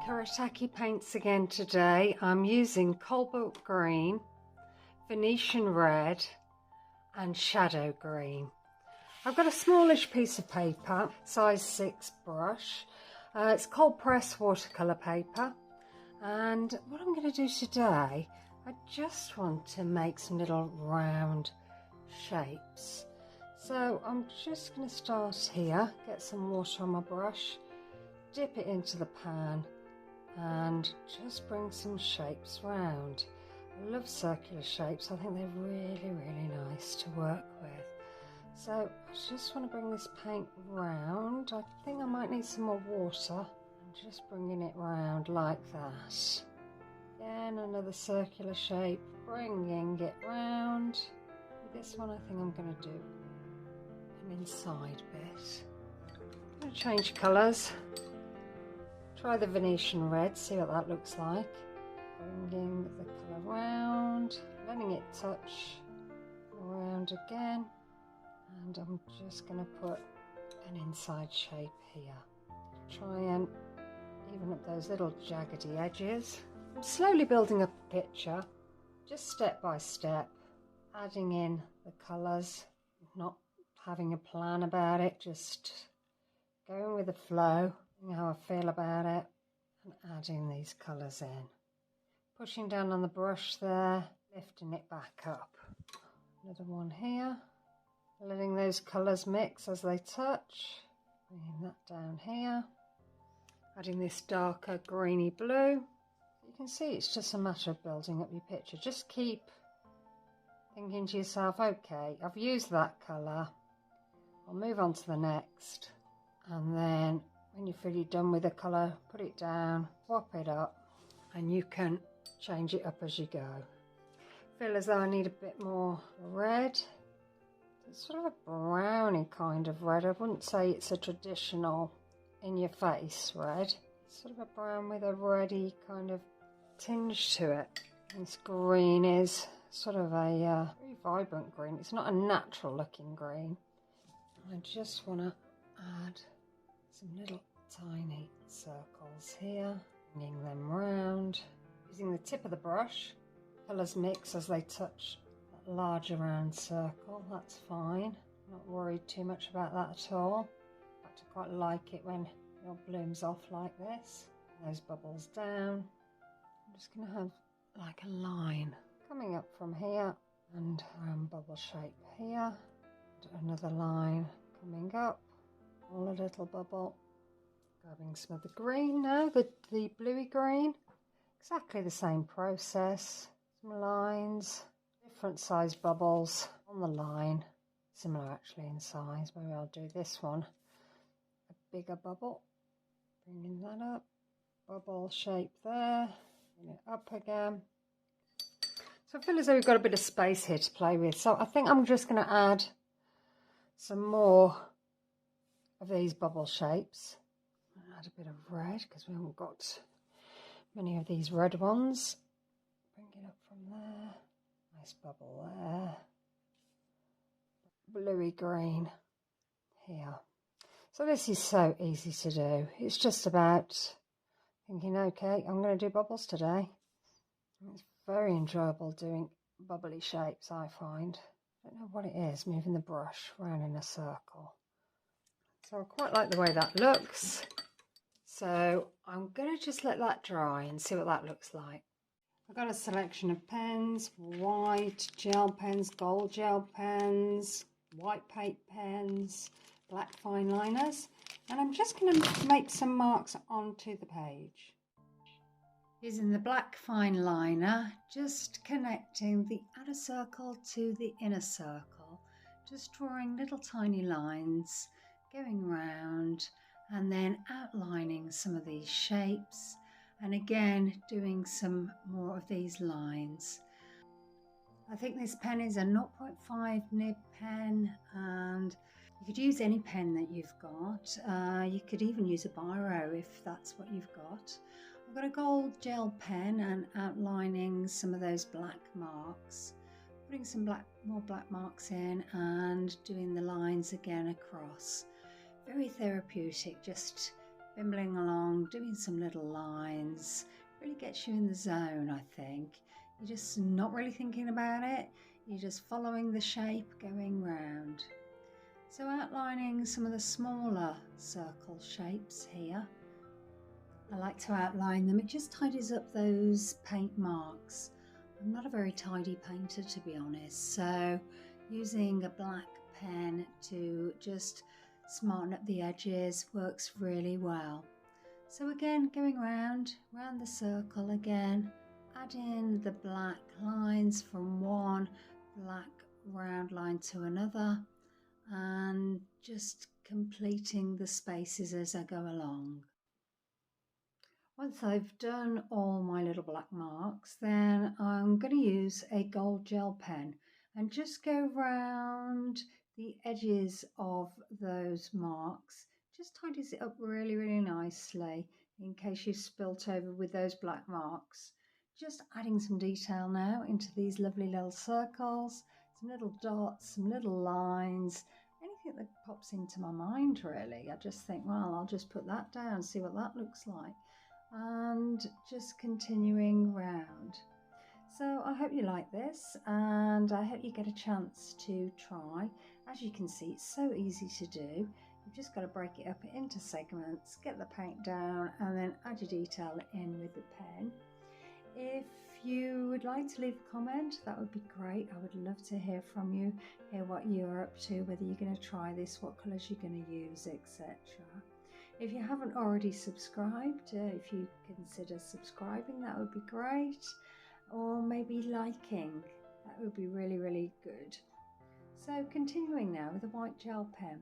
Kuretake paints again today. I'm using cobalt green, Venetian red and shadow green. I've got a smallish piece of paper, size 6 brush. It's cold press watercolor paper, and what I'm going to do today, I just want to make some little round shapes. So I'm just going to start here, get some water on my brush, dip it into the pan and just bring some shapes round. I love circular shapes. I think they're really nice to work with. So I just want to bring this paint round. I think I might need some more water. I'm just bringing it round like that. Again, another circular shape, bringing it round. With this one I think I'm going to do an inside bit. I'm going to change colours. Try the Venetian red, see what that looks like. Bringing the colour round, letting it touch around again. And I'm just going to put an inside shape here. Try and even up those little jaggedy edges. I'm slowly building up a picture, just step by step, adding in the colours, not having a plan about it, just going with the flow, how I feel about it, and adding these colours in. Pushing down on the brush there, lifting it back up. Another one here. Letting those colours mix as they touch. Bringing that down here. Adding this darker greeny blue. You can see it's just a matter of building up your picture. Just keep thinking to yourself, okay, I've used that colour. I'll move on to the next. And then when you feel you're done with the colour, put it down, swap it up, and you can change it up as you go. Feel as though I need a bit more red. It's sort of a browny kind of red. I wouldn't say it's a traditional in-your-face red. It's sort of a brown with a reddy kind of tinge to it. This green is sort of a very vibrant green. It's not a natural looking green. I just want to add some little tiny circles here, bringing them round. Using the tip of the brush, colours mix as they touch that larger round circle. That's fine. Not worried too much about that at all. In fact, I quite like it when it blooms off like this. Those bubbles down. I'm just going to have like a line coming up from here and round bubble shape here. And another line coming up. All a little bubble. Grabbing some of the green now, the bluey green. Exactly the same process. Some lines, different size bubbles on the line. Similar actually in size. Maybe I'll do this one. A bigger bubble. Bringing that up. Bubble shape there. Bring it up again. So I feel as though we've got a bit of space here to play with. So I think I'm just going to add some more of these bubble shapes. Add a bit of red because we haven't got many of these red ones. Bring it up from there. Nice bubble there. Bluey green here. So this is so easy to do. It's just about thinking, okay, I'm going to do bubbles today. It's very enjoyable doing bubbly shapes, I find. I don't know what it is, moving the brush around in a circle. So I quite like the way that looks. So I'm going to just let that dry and see what that looks like. I've got a selection of pens, white gel pens, gold gel pens, white paint pens, black fine liners, and I'm just going to make some marks onto the page. Using the black fine liner, just connecting the outer circle to the inner circle, just drawing little tiny lines, going round, and then outlining some of these shapes, and again doing some more of these lines. I think this pen is a 0.5 nib pen, and you could use any pen that you've got. You could even use a biro if that's what you've got. I've got a gold gel pen and outlining some of those black marks, putting some more black marks in and doing the lines again across. Very therapeutic, just bimbling along, doing some little lines. Really gets you in the zone, I think. You're just not really thinking about it. You're just following the shape going round. So outlining some of the smaller circle shapes here. I like to outline them. It just tidies up those paint marks. I'm not a very tidy painter, to be honest, so using a black pen to just smarten up the edges works really well. So again, going round the circle again, add in the black lines from one black round line to another, and just completing the spaces as I go along. Once I've done all my little black marks, then I'm going to use a gold gel pen and just go round the edges of those marks. Just tidies it up really, really nicely in case you've spilt over with those black marks. Just adding some detail now into these lovely little circles, some little dots, some little lines, anything that pops into my mind really. I just think, well, I'll just put that down, see what that looks like. And just continuing round. So I hope you like this, and I hope you get a chance to try. As you can see, it's so easy to do. You've just got to break it up into segments, get the paint down, and then add your detail in with the pen. If you would like to leave a comment, that would be great. I would love to hear from you, hear what you're up to, whether you're going to try this, what colours you're going to use, etc. If you haven't already subscribed, if you consider subscribing, that would be great. Or maybe liking, that would be really, really good. So continuing now with a white gel pen,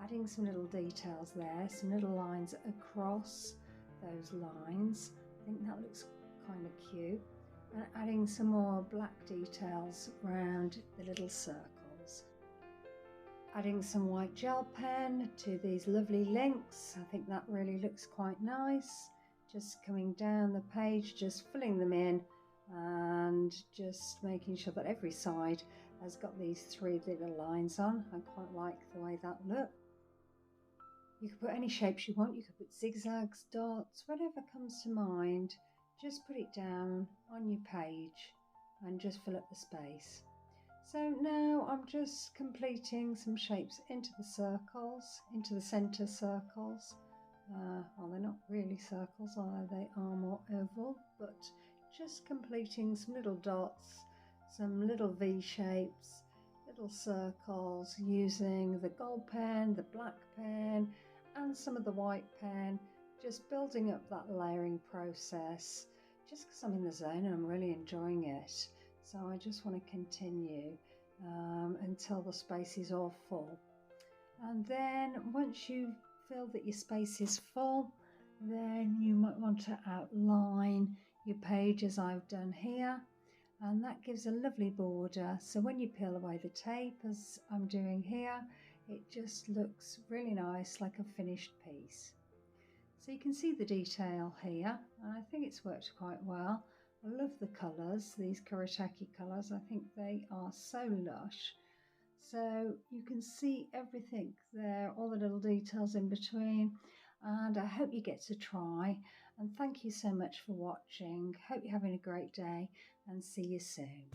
adding some little details there, some little lines across those lines. I think that looks kind of cute. And adding some more black details around the little circles. Adding some white gel pen to these lovely links. I think that really looks quite nice. Just coming down the page, just filling them in and just making sure that every side has got these three little lines on. I quite like the way that looks. You could put any shapes you want. You could put zigzags, dots, whatever comes to mind. Just put it down on your page and just fill up the space. So now I'm just completing some shapes into the circles, into the centre circles. Well, they're not really circles, although they are more oval, but just completing some little dots, some little V shapes, little circles using the gold pen, the black pen, and some of the white pen, just building up that layering process, just because I'm in the zone and I'm really enjoying it. So I just want to continue until the space is all full. And then once you feel that your space is full, then you might want to outline your page as I've done here. And that gives a lovely border. So when you peel away the tape, as I'm doing here, it just looks really nice, like a finished piece. So you can see the detail here, and I think it's worked quite well. I love the colours, these Kuretake colours. I think they are so lush. So you can see everything there, all the little details in between. And I hope you get to try. And thank you so much for watching. Hope you're having a great day, and see you soon.